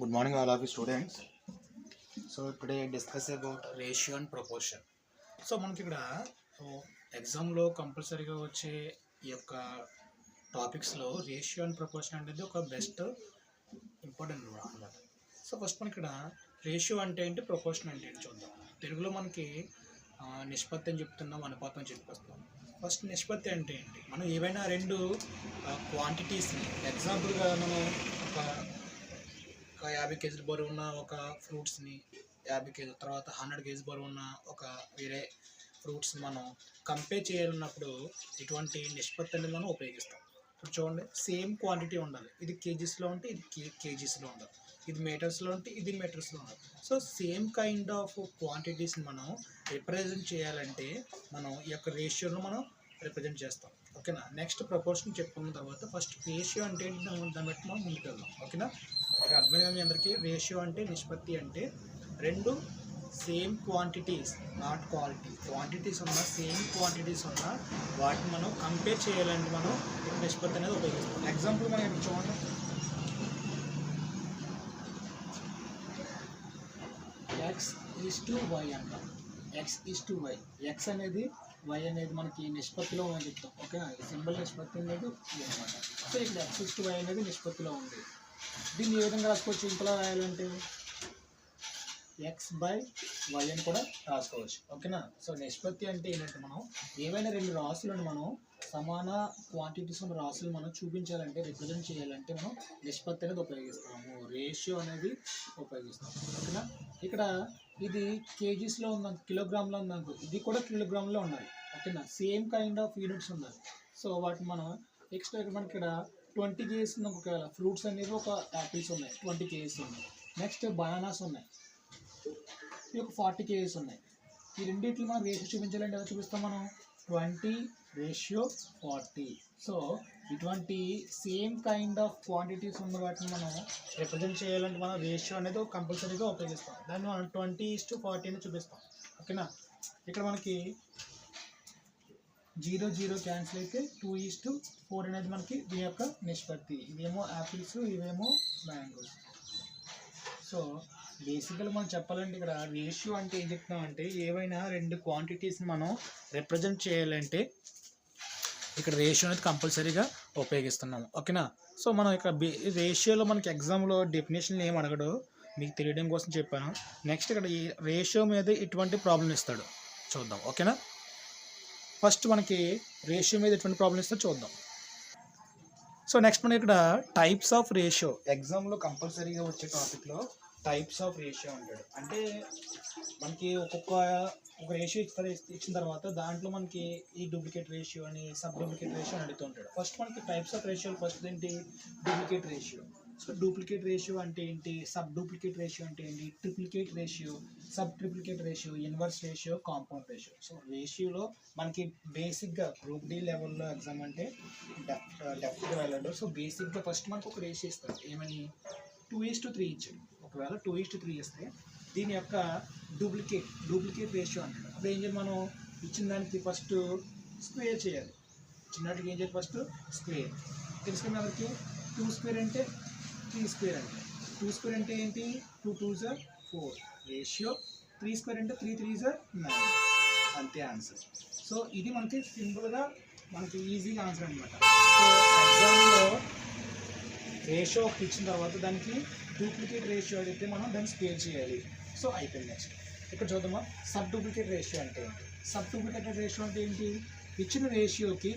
Good morning, all of you students. So today I discuss about ratio and proportion. So మనకి ఇక్కడ ఎగ్జామ్లో కంపల్సరీగా వచ్చే ఈ యొక్క టాపిక్స్లో రేషియో అండ్ ప్రపోర్షన్ అనేది ఒక బెస్ట్ ఇంపార్టెంట్ అన్నమాట. సో ఫస్ట్ మనకి ఇక్కడ రేషియో అంటే ఏంటి, ప్రపోర్షన్ అంటే ఏంటి చూద్దాం. తెలుగులో మనకి నిష్పత్తి అని చెప్తున్నాం, అనుపాతం అని చెప్పేస్తున్నాం. ఫస్ట్ నిష్పత్తి అంటే ఏంటి, మనం ఏవైనా రెండు క్వాంటిటీస్ని, ఎగ్జాంపుల్గా మనం ఒక 50 కేజీల బరువు ఉన్న ఒక ఫ్రూట్స్ని, 50 కేజీల తర్వాత 100 కేజీ బరువు ఉన్న ఒక వేరే ఫ్రూట్స్ని మనం కంపేర్ చేయాలన్నప్పుడు ఇటువంటి నిష్పత్తి అనేది మనం ఉపయోగిస్తాం. ఇప్పుడు చూడండి, సేమ్ క్వాంటిటీ ఉండాలి. ఇది కేజీస్లో ఉంటే ఇది కేజీస్లో ఉండాలి, ఇది మీటర్స్లో ఉంటే ఇది మీటర్స్లో ఉండాలి. సో సేమ్ కైండ్ ఆఫ్ క్వాంటిటీస్ని మనం రిప్రజెంట్ చేయాలంటే మనం ఈ యొక్క రేషియోను మనం రిప్రజెంట్ చేస్తాం. ఓకేనా. నెక్స్ట్ ప్రపోర్షన్ చెప్పుకున్న తర్వాత ఫస్ట్ రేషియో అంటే ఏంటి దాన్ని బట్టి మనం ముందుకు వెళ్దాం. ఓకేనా. ఇక్కడ అర్థమైంది మీ అందరికీ. రేషియో అంటే, నిష్పత్తి అంటే రెండు same quantities, not quality, quantities ఉన్న సేమ్ క్వాంటిటీస్ ఉన్న వాటిని మనం కంపేర్ చేయాలంటే మనం నిష్పత్తి అనేది ఉపయోగిస్తాం. ఎగ్జాంపుల్ మనం ఇప్పుడు చూడండి, x:y అంటాం. x:y, x అనేది y అనేది మనకి నిష్పత్తిలో అని చెప్తాం. ఓకే, సింబల్ నిష్పత్తి అనేది ఇది అనమాట. సో ఇక్కడ x:y అనేది నిష్పత్తిలో ఉంది. దీన్ని ఏ విధంగా రాసుకోవచ్చు, ఇంతలో రాయాలంటే x/y అని కూడా రాసుకోవచ్చు. ఓకేనా. సో నిష్పత్తి అంటే ఏంటంటే మనం ఏవైనా రెండు రాసులను మనం సమాన క్వాంటిటీస్ ఉన్న రాసులు మనం చూపించాలంటే, రిప్రజెంట్ చేయాలంటే మనం నిష్పత్తి అనేది ఉపయోగిస్తాము, రేషియో అనేది ఉపయోగిస్తాం. ఓకేనా. ఇక్కడ ఇది కేజీస్లో ఉందనుకో, కిలోగ్రామ్లో ఉందనుకో, ఇది కూడా కిలోగ్రామ్లో ఉండాలి. ఓకేనా. సేమ్ కైండ్ ఆఫ్ యూనిట్స్ ఉండాలి. సో వాటిని మనం నెక్స్ట్ మనకి ఇక్కడ 20 కేజీస్ ఉంది. ఒకవేళ ఫ్రూట్స్ అనేవి ఒక యాపిల్స్ ఉన్నాయి, 20 కేజీస్ ఉన్నాయి. నెక్స్ట్ బనానాస్ ఉన్నాయి, ఇవి ఒక 40 కేజీస్ ఉన్నాయి. ఈ రెండింటిని మనం రేషియో చూపించాలంటే ఎలా చూపిస్తాం, మనం 20:40. సో ఇటువంటి సేమ్ కైండ్ ఆఫ్ క్వాంటిటీస్ ఉన్న వాటిని మనం రిప్రజెంట్ చేయాలంటే మనం రేషియో అనేది కంపల్సరీగా ఉపయోగిస్తాం. దాన్ని మనం 20:40 అని చూపిస్తాం. ఓకేనా. ఇక్కడ మనకి 0 క్యాన్సిల్ అయితే 2:4 అనేది మనకి దీని యొక్క నిష్పత్తి. ఇవేమో యాపిల్స్, ఇవేమో మ్యాంగోస్. సో బేసిక్గా మనం చెప్పాలంటే ఇక్కడ రేషియో అంటే ఏం చెప్తున్నామంటే, ఏవైనా రెండు క్వాంటిటీస్ని మనం రిప్రజెంట్ చేయాలంటే ఇక్కడ రేషియో అనేది కంపల్సరీగా ఉపయోగిస్తున్నాము. ఓకేనా. సో మనం ఇక్కడ రేషియోలో మనకి ఎగ్జామ్లో డెఫినేషన్ ఏం అడగడు, మీకు తెలియడం కోసం చెప్పాను. నెక్స్ట్ ఇక్కడ ఈ రేషియో మీద ఎటువంటి ప్రాబ్లం ఇస్తాడు చూద్దాం. ఓకేనా. ఫస్ట్ మనకి రేషియో మీద ఎటువంటి ప్రాబ్లం ఇస్తాడో చూద్దాం. సో నెక్స్ట్ మనకి ఇక్కడ టైప్స్ ఆఫ్ రేషియో, ఎగ్జామ్లో కంపల్సరీగా వచ్చే టాపిక్లో టైప్స్ ఆఫ్ రేషియో అంటాడు. అంటే మనకి ఒక రేషియో ఇచ్చిన తర్వాత దాంట్లో మనకి ఈ డూప్లికేట్ రేషియో అని, సబ్ డూప్లికేట్ రేషియో అని అడుగుతూ ఉంటాడు. ఫస్ట్ మనకి టైప్స్ ఆఫ్ రేషియో ఫస్ట్ ఏంటి, duplicate ratio. So duplicate ratio అంటే ఏంటి, సబ్ డూప్లికేట్ రేషియో అంటే ఏంటి, triplicate ratio, sub triplicate ratio, inverse ratio, compound ratio. So రేషియోలో మనకి బేసిక్గా గ్రూప్ డి లెవెల్లో ఎగ్జామ్ అంటే డెప్త్గా వెళ్ళాడు. సో బేసిక్గా ఫస్ట్ మనకు ఒక రేషియో ఇస్తారు, ఏమని 2:3 ఇచ్చాడు. ఒకవేళ 2:3 ఇస్తే దీని యొక్క డూప్లికేట్ రేషియో అంటాడు. అప్పుడు ఏం చేయాలి, మనం ఇచ్చిన దానికి ఫస్ట్ స్క్వేర్ చేయాలి. చిన్నటికి ఏం చేయాలి, ఫస్ట్ స్క్వేర్. తెలుసుకుని మనకి 2² అంటే 3² అంటే 2² అంటే ఏంటి, 2 2s are 4 రేషియో, 3² అంటే 3 3s are 9. అంతే ఆన్సర్. సో ఇది మనకి సింపుల్గా మనకి ఈజీగా ఆన్సర్ అనమాట. సో ఎగ్జామ్లో రేషియో ఒకటి ఇచ్చిన తర్వాత దానికి డూప్లికేట్ రేషియో అడిగితే మనం దాన్ని స్క్వేర్ చేయాలి. సో అయిపోయింది. నెక్స్ట్ ఇక్కడ చూద్దామా, సబ్ డూప్లికేట్ రేషియో అంటే ఏంటి. సబ్ డూప్లికేట్ రేషియో అంటే ఏంటి, ఇచ్చిన రేషియోకి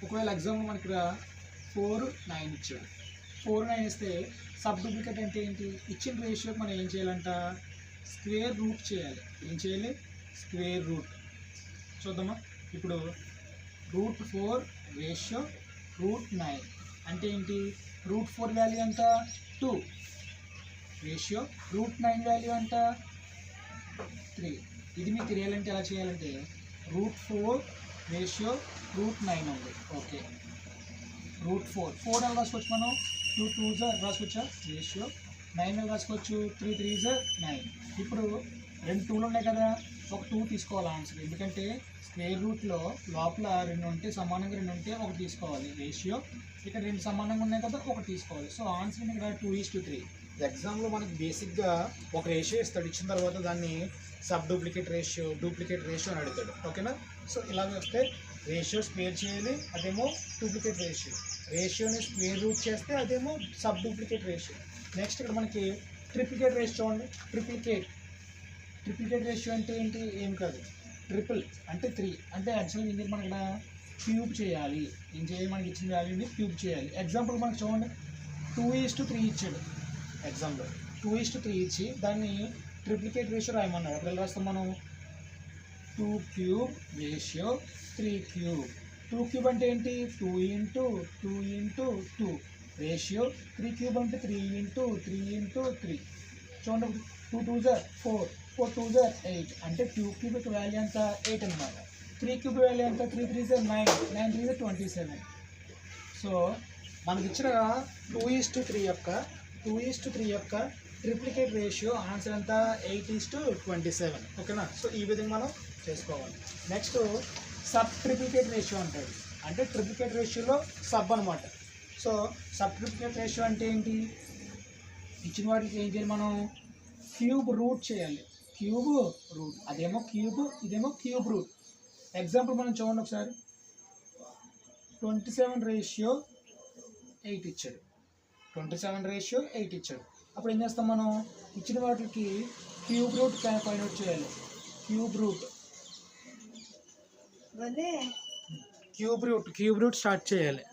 ఒకవేళ ఎగ్జామ్లో మనకి ఇక్కడ 4 9 ఇచ్చాడు. 4 9 ఇస్తే సబ్ డూప్లికేట్ అంటే ఏంటి, ఇచ్చిన రేషియోకి మనం ఏం చేయాలంట, స్క్వేర్ రూట్ చేయాలి. ఏం చేయాలి, స్క్వేర్ రూట్. చూద్దామా, ఇప్పుడు √4 రేషియో √9 అంటే ఏంటి, √4 వాల్యూ ఎంత 2 రేషియో, √9 వాల్యూ ఎంత 3. ఇది మీకు తెలియాలంటే ఎలా చేయాలంటే √4 రేషియో √9 ఉంది. ఓకే, √4 ఎలా రాసుకోవచ్చు మనం, 2 2s రాసుకోవచ్చా రేషియో, 9 రాసుకోవచ్చు, 3 3s 9. ఇప్పుడు రెండు 2లు ఉన్నాయి కదా, ఒక 2 తీసుకోవాలి ఆన్సర్. ఎందుకంటే స్క్వేర్ రూట్లో లోపల 2 ఉంటే సమానంగా 2 ఉంటే ఒకటి తీసుకోవాలి రేషియో. ఇక్కడ 2 సమానంగా ఉన్నాయి కదా ఒకటి తీసుకోవాలి. సో ఆన్సర్ ఇక్కడ 2:3. ఎగ్జామ్లో మనకి బేసిక్గా ఒక రేషియో ఇస్తాడు, ఇచ్చిన తర్వాత దాన్ని సబ్ డూప్లికేట్ రేషియో అని అడుగుతాడు. ఓకేనా? సో ఇలాగ వస్తే రేషియో స్క్వేర్ చేయాలి, అదేమో డూప్లికేట్ రేషియోని స్క్వేర్ రూట్ చేస్తే అదేమో సబ్ డూప్లికేట్ రేషియో. నెక్స్ట్ ఇక్కడ మనకి ట్రిప్లికేట్ రేషియో చూడండి. ట్రిప్లికేట్ రేషియో అంటే ఏంటి? ఏం కాదు, ట్రిపుల్ అంటే 3. అంటే యాక్చువల్గా ఏంటి, మనకి ఇక్కడ క్యూబ్ చేయాలి. ఏం చేయాలి? మనకి ఇచ్చిన వాల్యూని క్యూబ్ చేయాలి. ఎగ్జాంపుల్ మనకి చూడండి 2:3 ఇచ్చాడు. ఎగ్జాంపుల్ 2:3 ఇచ్చి దాన్ని ట్రిప్లికేట్ రేషియో రాయమన్నాడు. అప్పుడు ఎలా రాస్తాం మనం? 2 క్యూబ్ రేషియో 3 క్యూబ్. 2 క్యూబ్ అంటే ఏంటి? 2 × 2 × 2 రేషియో. 3 క్యూబ్ అంటే 3 × 3 × 3. చూడండి 2 2s are 4, 4 2s are 8. అంటే 2 క్యూబ్ యొక్క వాల్యూ ఎంత? 8 అనమాట. 3 క్యూబ్ వాల్యూ ఎంత? 3 3s are 9, 9 3s are 27. So మనకి ఇచ్చిన 2:3 యొక్క ట్రిప్లికేట్ రేషియో ఆన్సర్ అంతా 8:27. ఓకేనా? సో ఈ విధంగా మనం చేసుకోవాలి. నెక్స్ట్ సబ్ ట్రిప్లికేట్ రేషియో అంటాడు. అంటే ట్రిప్లికేట్ రేషియోలో సబ్ అనమాట. సో సబ్ ట్రిప్లికేట్ రేషియో అంటే ఏంటి? ఇచ్చిన వాటికి ఏం చేయాలి మనం? క్యూబ్ రూట్ చేయాలి. క్యూబ్ రూట్, అదేమో క్యూబ్, ఇదేమో క్యూబ్ రూట్. ఎగ్జాంపుల్ మనం చూడండి ఒకసారి. 27:8 ఇచ్చాడు. 27:8 ఇచ్చాడు. అప్పుడు ఏం చేస్తాం మనం? ఇచ్చిన వాటికి క్యూబ్ రూట్ ఫైండ్ అవుట్ చేయాలి. క్యూబ్ రూట్ స్టార్ట్ చేయాలి.